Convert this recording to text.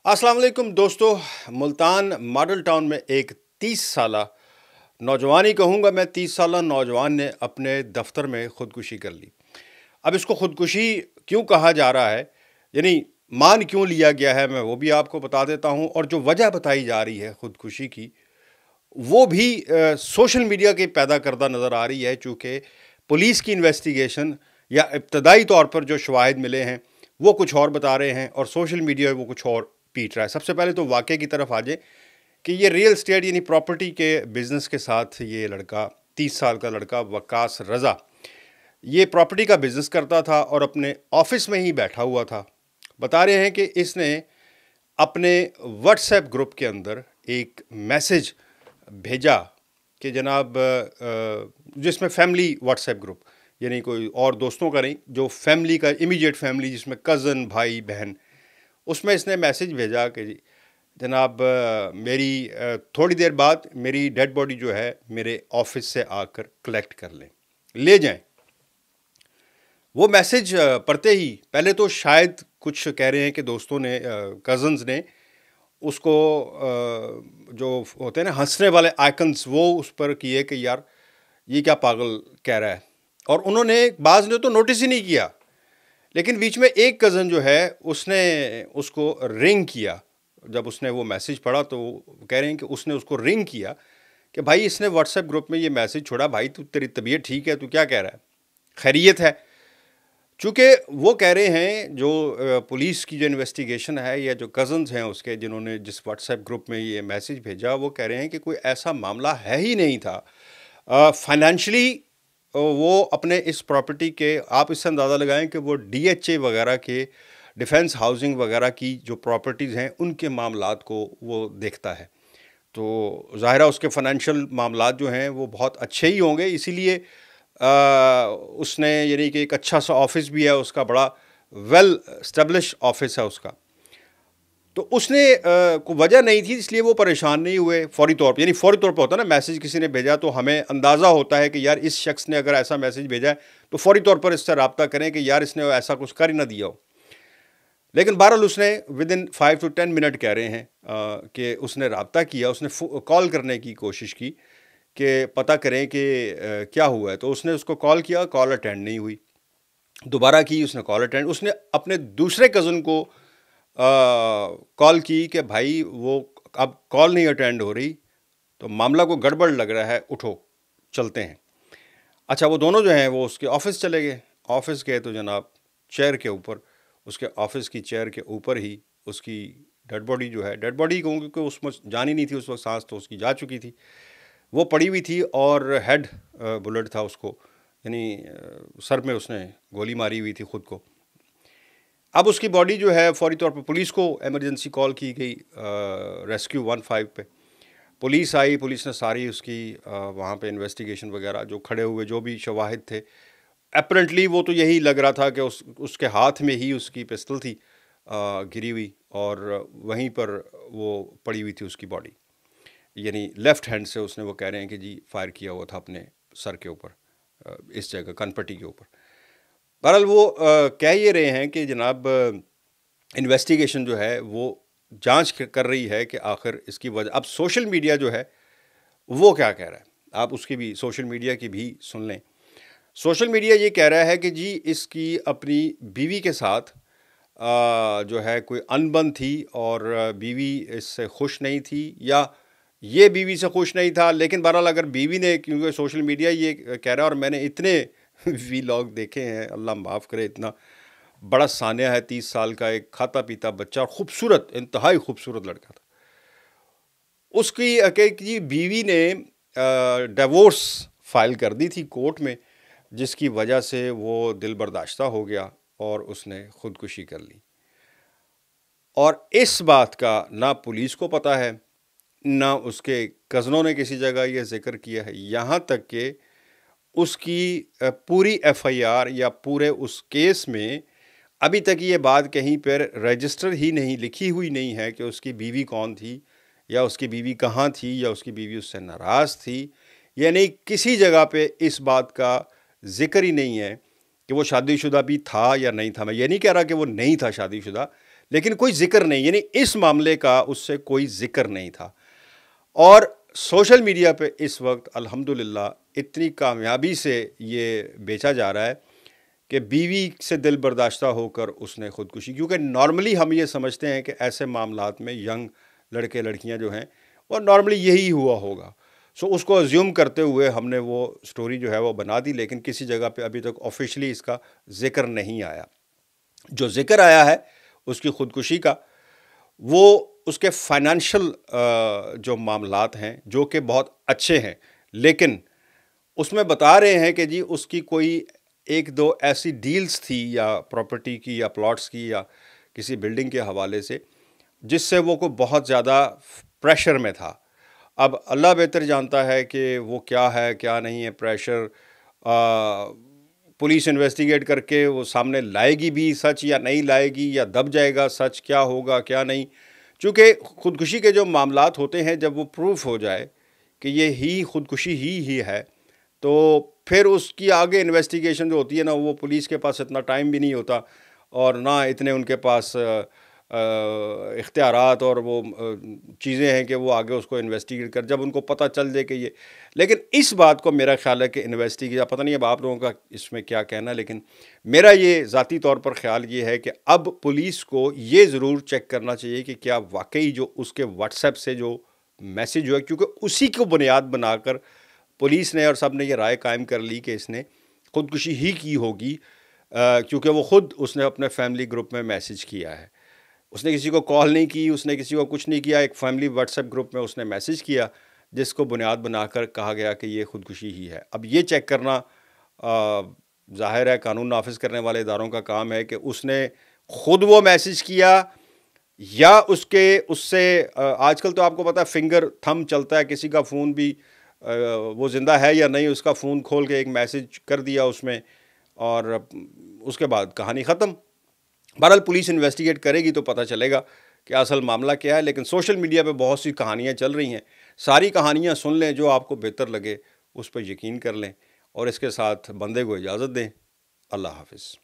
अस्सलाम वालेकुम दोस्तों। मुल्तान मॉडल टाउन में एक 30 साला नौजवान ही कहूँगा मैं, 30 साला नौजवान ने अपने दफ्तर में ख़ुदकुशी कर ली। अब इसको ख़ुदकुशी क्यों कहा जा रहा है, यानी मान क्यों लिया गया है, मैं वो भी आपको बता देता हूँ। और जो वजह बताई जा रही है ख़ुदकुशी की, वो भी सोशल मीडिया के पैदा करदा नज़र आ रही है। चूँकि पुलिस की इन्वेस्टिगेशन या इब्तदाई तौर पर जो शवाहिद मिले हैं वो कुछ और बता रहे हैं और सोशल मीडिया वो कुछ और पीट रहा है। सबसे पहले तो वाक़े की तरफ आ जाए कि ये रियल एस्टेट यानी प्रॉपर्टी के बिज़नेस के साथ ये लड़का 30 साल का लड़का वकास रज़ा ये प्रॉपर्टी का बिज़नेस करता था और अपने ऑफिस में ही बैठा हुआ था। बता रहे हैं कि इसने अपने व्हाट्सएप ग्रुप के अंदर एक मैसेज भेजा कि जनाब, जिसमें फैमिली व्हाट्सएप ग्रुप यानी कोई और दोस्तों का नहीं, जो फैमिली का इमीडिएट फैमिली जिसमें कज़न भाई बहन, उसमें इसने मैसेज भेजा कि जनाब मेरी थोड़ी देर बाद मेरी डेड बॉडी जो है मेरे ऑफिस से आकर कलेक्ट कर लें, ले जाएं। वो मैसेज पढ़ते ही पहले तो शायद कुछ कह रहे हैं कि दोस्तों ने, कज़न्स ने उसको जो होते हैं ना हंसने वाले आइकन्स, वो उस पर किए कि यार ये क्या पागल कह रहा है। और उन्होंने बाज़ ने तो नोटिस ही नहीं किया, लेकिन बीच में एक कज़न जो है उसने उसको रिंग किया। जब उसने वो मैसेज पढ़ा तो कह रहे हैं कि उसने उसको रिंग किया कि भाई इसने व्हाट्सएप ग्रुप में ये मैसेज छोड़ा, भाई तू तेरी तबीयत ठीक है, तू क्या कह रहा है, खैरियत है। चूँकि वो कह रहे हैं जो पुलिस की जो इन्वेस्टिगेशन है या जो कज़न्स हैं उसके जिन्होंने जिस व्हाट्सएप ग्रुप में ये मैसेज भेजा, वो कह रहे हैं कि कोई ऐसा मामला है ही नहीं था। फाइनेंशली वो अपने इस प्रॉपर्टी के, आप इससे अंदाज़ा लगाएं कि वो डीएचए वगैरह के, डिफेंस हाउसिंग वगैरह की जो प्रॉपर्टीज़ हैं उनके मामलात को वो देखता है। तो ज़ाहिर है उसके फाइनेंशियल मामलात जो हैं वो बहुत अच्छे ही होंगे, इसीलिए उसने यानी कि एक अच्छा सा ऑफिस भी है उसका, बड़ा वेल एस्टेब्लिश ऑफिस है उसका। तो उसने को वजह नहीं थी, इसलिए वो परेशान नहीं हुए फौरी तौर पर। यानी फौरी तौर पर होता है ना, मैसेज किसी ने भेजा तो हमें अंदाज़ा होता है कि यार इस शख्स ने अगर ऐसा मैसेज भेजा है तो फौरी तौर पर इससे रब्ता करें कि यार इसने ऐसा कुछ कर ही ना दिया हो। लेकिन बहरहाल उसने विद इन 5 to 10 मिनट कह रहे हैं कि उसने रब्ता किया, उसने कॉल करने की कोशिश की कि पता करें कि क्या हुआ है। तो उसने उसको कॉल किया, कॉल अटेंड नहीं हुई। दोबारा की, उसने कॉल अटेंड, उसने अपने दूसरे कज़न को कॉल की कि भाई वो अब कॉल नहीं अटेंड हो रही, तो मामला को गड़बड़ लग रहा है, उठो चलते हैं। अच्छा, वो दोनों जो हैं वो उसके ऑफिस चले गए। ऑफिस गए तो जनाब चेयर के ऊपर, उसके ऑफिस की चेयर के ऊपर ही उसकी डेड बॉडी जो है, डेड बॉडी कहूँ क्योंकि उसमें जान ही नहीं थी उस वक्त, सांस तो उसकी जा चुकी थी, वो पड़ी हुई थी और हेड बुलेट था उसको, यानी सर में उसने गोली मारी हुई थी खुद को। अब उसकी बॉडी जो है फौरी तौर पर पुलिस को एमरजेंसी कॉल की गई, रेस्क्यू 15 पे पुलिस आई। पुलिस ने सारी उसकी वहाँ पे इन्वेस्टिगेशन वगैरह, जो खड़े हुए जो भी शवाहिद थे, अपरेंटली वो तो यही लग रहा था कि उसके हाथ में ही उसकी पिस्तल थी गिरी हुई और वहीं पर वो पड़ी हुई थी उसकी बॉडी, यानी लेफ़्ट हैंड से उसने, वो कह रहे हैं कि जी फायर किया हुआ था अपने सर के ऊपर, इस जगह कनपट्टी के ऊपर। बहरहाल वो कह ये रहे हैं कि जनाब इन्वेस्टिगेशन जो है वो जांच कर रही है कि आखिर इसकी वजह। अब सोशल मीडिया जो है वो क्या कह रहा है, आप उसकी भी, सोशल मीडिया की भी सुन लें। सोशल मीडिया ये कह रहा है कि जी इसकी अपनी बीवी के साथ जो है कोई अनबन थी और बीवी इससे खुश नहीं थी, या ये बीवी से खुश नहीं था। लेकिन बहरहाल अगर बीवी ने, क्योंकि सोशल मीडिया ये कह रहा है, और मैंने इतने वीलॉग देखे हैं, अल्लाह माफ़ करे, इतना बड़ा सानिया है, 30 साल का एक खाता पीता बच्चा, और ख़ूबसूरत, इंतहाई खूबसूरत लड़का था। उसकी बीवी ने डिवोर्स फाइल कर दी थी कोर्ट में, जिसकी वजह से वो दिल बर्दाश्ता हो गया और उसने ख़ुदकुशी कर ली। और इस बात का ना पुलिस को पता है, ना उसके कज़नों ने किसी जगह ये ज़िक्र किया है, यहाँ तक कि उसकी पूरी एफआईआर या पूरे उस केस में अभी तक ये बात कहीं पर रजिस्टर ही नहीं, लिखी हुई नहीं है कि उसकी बीवी कौन थी, या उसकी बीवी कहाँ थी, या उसकी बीवी उससे नाराज़ थी, यानी किसी जगह पे इस बात का ज़िक्र ही नहीं है कि वो शादीशुदा भी था या नहीं था। मैं ये नहीं कह रहा कि वो नहीं था शादीशुदा, لیکن کوئی ذکر نہیں، یعنی اس معاملے کا اس سے کوئی ذکر نہیں تھا۔ اور سوشل میڈیا پہ اس وقت الحمدللہ اتنی کامیابی سے یہ بیچا جا رہا ہے کہ بیوی سے دل برداشتہ ہو کر اس نے خودکشی، کیونکہ نارملی ہم یہ سمجھتے ہیں کہ ایسے معاملات میں ینگ لڑکے لڑکیاں جو ہیں وہ نارملی یہی ہوا ہوگا، سو اس کو ازیوم کرتے ہوئے ہم نے وہ سٹوری جو ہے وہ بنا دی، لیکن کسی جگہ پہ ابھی تک آفیشلی اس کا ذکر نہیں آیا۔ جو ذکر آیا ہے اس کی خودکشی کا، وہ اس کے فائنینشل جو معاملات ہیں جو کہ بہت اچھے ہیں، لیکن اس میں بتا رہے ہیں کہ جی اس کی کوئی ایک دو ایسی ڈیلز تھی یا پراپرٹی کی یا پلاٹس کی یا کسی بلڈنگ کے حوالے سے جس سے وہ کو بہت زیادہ پریشر میں تھا۔ اب اللہ بہتر جانتا ہے کہ وہ کیا ہے کیا نہیں ہے پریشر، پولیس انویسٹیگیٹ کر کے وہ سامنے لائے گی بھی سچ یا نہیں لائے گی، یا دب جائے گا سچ، کیا ہوگا کیا نہیں۔ چونکہ خودکشی کے جو معاملات ہوتے ہیں جب وہ پروف ہو جائے کہ یہ ہی خودکشی ہی ہے، تو پھر اس کی آگے انویسٹیگیشن جو ہوتی ہے نا، وہ پولیس کے پاس اتنا ٹائم بھی نہیں ہوتا اور نہ اتنے ان کے پاس اختیارات اور وہ چیزیں ہیں کہ وہ آگے اس کو انویسٹیگیٹ کر، جب ان کو پتہ چل جائے کہ یہ۔ لیکن اس بات کو میرا خیال ہے کہ انویسٹیگیٹ، پتہ نہیں اب آپ لوگوں کا اس میں کیا کہنا، لیکن میرا یہ ذاتی طور پر خیال یہ ہے کہ اب پولیس کو یہ ضرور چیک کرنا چاہیے کہ کیا واقعی جو اس کے واٹس ایپ سے جو میسیج ہوا، کیونکہ اسی کو بنیاد بنا کر پولیس نے اور سب نے یہ رائے قائم کر لی کہ اس نے خودکشی ہی کی ہوگی، کیونکہ وہ خود اس نے اپنے فیملی گروپ میں میسیج کیا ہے۔ اس نے کسی کو کال نہیں کی، اس نے کسی کو کچھ نہیں کیا، ایک فیملی واٹس ایپ گروپ میں اس نے میسیج کیا جس کو بنیاد بنا کر کہا گیا کہ یہ خودکشی ہی ہے۔ اب یہ چیک کرنا ظاہر ہے قانون نافذ کرنے والے اداروں کا کام ہے کہ اس نے خود وہ میسیج کیا یا اس سے آج کل تو آپ کو پتہ ہے فنگر تھم چلتا ہے، کسی کا فون بھی وہ زندہ ہے یا نہیں، اس کا فون کھول کے ایک میسیج کر دیا اس میں، اور اس کے بعد کہانی ختم۔ بہرحال پولیس انویسٹیگیٹ کرے گی تو پتہ چلے گا کہ اصل معاملہ کیا ہے، لیکن سوشل میڈیا پہ بہت سی کہانیاں چل رہی ہیں، ساری کہانیاں سن لیں، جو آپ کو بہتر لگے اس پہ یقین کر لیں، اور اس کے ساتھ بندے کو اجازت دیں۔ اللہ حافظ۔